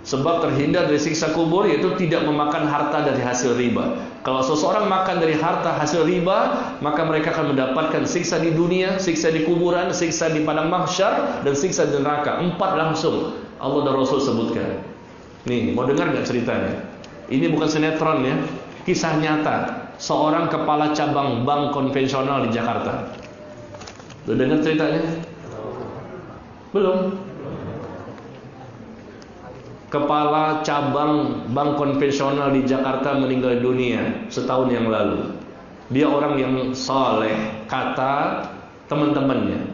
Sebab terhindar dari siksa kubur yaitu tidak memakan harta dari hasil riba. Kalau seseorang makan dari harta hasil riba, maka mereka akan mendapatkan siksa di dunia, siksa di kuburan, siksa di padang mahsyar, dan siksa di neraka. 4 langsung Allah dan Rasul sebutkan. Nih, mau dengar gak ceritanya? Ini bukan sinetron ya, kisah nyata. Seorang kepala cabang bank konvensional di Jakarta. Udah dengar ceritanya? Belum? Kepala cabang bank konvensional di Jakarta meninggal dunia setahun yang lalu. Dia orang yang saleh, kata teman-temannya.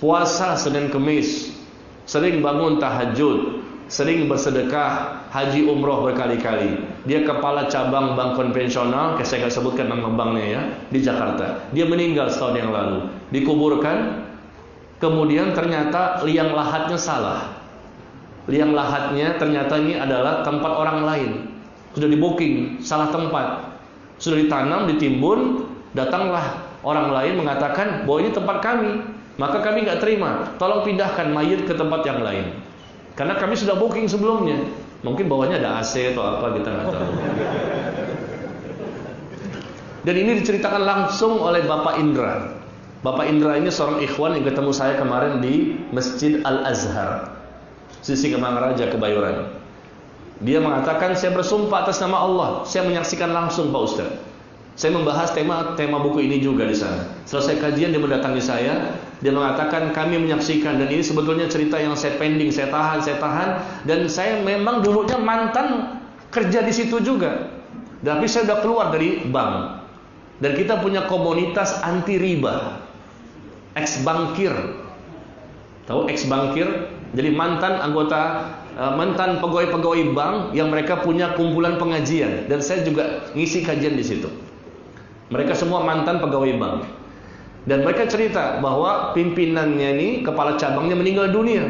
Puasa Senin Kemis, sering bangun tahajud, sering bersedekah, haji umroh berkali-kali. Dia kepala cabang bank konvensional, saya nggak sebutkan nama banknya ya, di Jakarta. Dia meninggal setahun yang lalu. Dikuburkan, kemudian ternyata liang lahatnya salah. Liang lahatnya ternyata ini adalah tempat orang lain. Sudah di booking, salah tempat. Sudah ditanam, ditimbun, datanglah orang lain mengatakan bahwa ini tempat kami. Maka kami nggak terima, tolong pindahkan mayit ke tempat yang lain. Karena kami sudah booking sebelumnya. Mungkin bawahnya ada AC atau apa, kita nggak tahu. Dan ini diceritakan langsung oleh Bapak Indra. Bapak Indra ini seorang ikhwan yang ketemu saya kemarin di Masjid Al-Azhar, sisi Kemang Raja, Kebayoran. Dia mengatakan, saya bersumpah atas nama Allah, saya menyaksikan langsung Pak Ustaz. Saya membahas tema buku ini juga di sana. Selesai kajian dia mendatangi saya, dia mengatakan kami menyaksikan, dan ini sebetulnya cerita yang saya pending, saya tahan, dan saya memang dulunya mantan kerja di situ juga. Tapi saya sudah keluar dari bank. Dan kita punya komunitas anti riba. Ex-bankir. Tahu ex-bankir? Jadi mantan anggota, mantan pegawai-pegawai bank yang mereka punya kumpulan pengajian, dan saya juga ngisi kajian di situ. Mereka semua mantan pegawai bank, dan mereka cerita bahwa pimpinannya ini, kepala cabangnya meninggal dunia.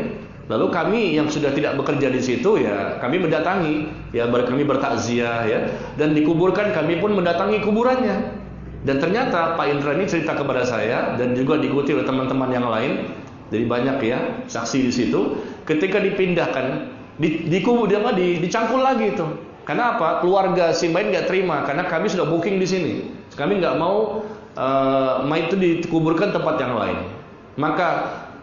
Lalu kami yang sudah tidak bekerja di situ ya, kami mendatangi, ya kami bertakziah ya, dan dikuburkan, kami pun mendatangi kuburannya. Dan ternyata Pak Indra ini cerita kepada saya, dan juga diikuti oleh teman-teman yang lain. Jadi banyak ya saksi di situ. Ketika dipindahkan, dicangkul lagi itu. Karena apa? Keluarga si mayit nggak terima, karena kami sudah booking di sini. Kami nggak mau mayit itu dikuburkan tempat yang lain. Maka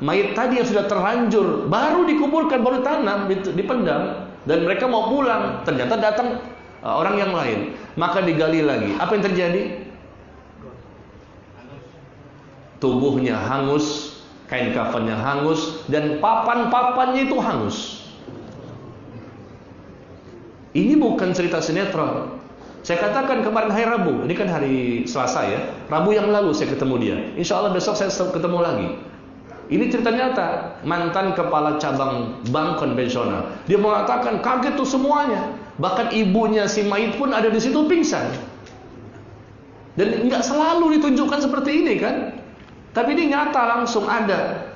mayit tadi yang sudah terlanjur baru dikuburkan, baru tanam, dipendam, dan mereka mau pulang. Ternyata datang orang yang lain. Maka digali lagi. Apa yang terjadi? Tubuhnya hangus, kain kafannya hangus, dan papan-papannya itu hangus. Ini bukan cerita sinetron. Saya katakan kemarin hari Rabu, ini kan hari Selasa ya, Rabu yang lalu saya ketemu dia. Insya Allah besok saya ketemu lagi. Ini cerita nyata, mantan kepala cabang bank konvensional. Dia mengatakan kaget tuh semuanya. Bahkan ibunya si mayit pun ada di situ pingsan. Dan nggak selalu ditunjukkan seperti ini kan. Tapi ini nyata langsung ada.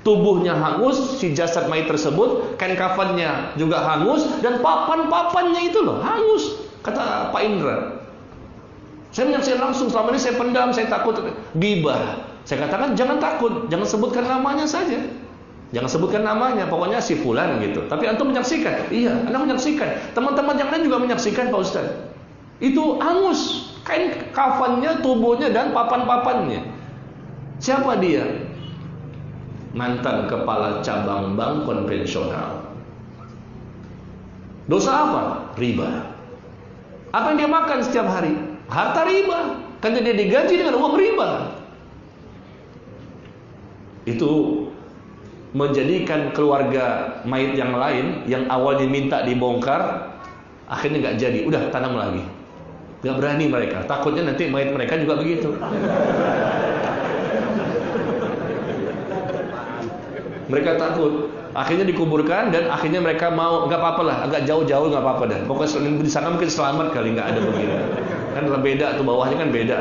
Tubuhnya hangus, si jasad mayit tersebut, kain kafannya juga hangus, dan papan-papannya itu loh hangus, kata Pak Indra. Saya menyaksikan langsung. Selama ini saya pendam, saya takut gibah. Saya katakan jangan takut, jangan sebutkan namanya saja. Jangan sebutkan namanya, pokoknya si fulan gitu. Tapi antum menyaksikan? Iya, anda menyaksikan. Teman-teman yang lain juga menyaksikan Pak Ustaz. Itu hangus, kain kafannya, tubuhnya, dan papan-papannya. Siapa dia? Mantan kepala cabang bank konvensional. Dosa apa? Riba. Apa yang dia makan setiap hari? Harta riba. Kan dia digaji dengan uang riba. Itu menjadikan keluarga mayit yang lain, yang awalnya minta dibongkar, akhirnya nggak jadi. Udah tanam lagi. Nggak berani mereka. Takutnya nanti mayit mereka juga begitu. Mereka takut, akhirnya dikuburkan, dan akhirnya mereka mau, nggak apa-apa lah, agak jauh-jauh nggak apa-apa dah. Pokoknya di sana mungkin selamat kali, nggak ada begini. Kan beda tuh, bawahnya kan beda.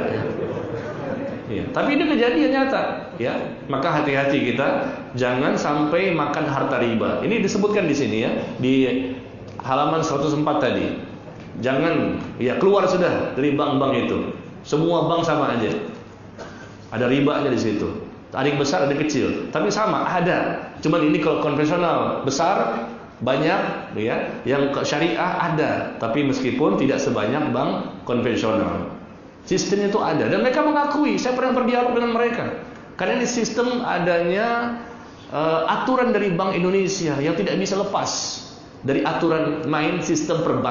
Ya. Tapi ini kejadian nyata, ya. Maka hati-hati kita, jangan sampai makan harta riba. Ini disebutkan di sini ya, di halaman 104 tadi. Jangan, ya keluar sudah dari bank-bank itu. Semua bank sama aja, ada ribanya di situ. Ada yang besar, ada yang kecil, tapi sama, ada. Cuman ini kalau konvensional besar, Banyak ya, yang syariah ada, tapi meskipun tidak sebanyak bank konvensional. Sistem itu ada dan mereka mengakui. Saya pernah berdialog dengan mereka. Karena ini sistem adanya aturan dari Bank Indonesia yang tidak bisa lepas dari aturan main sistem perbankan.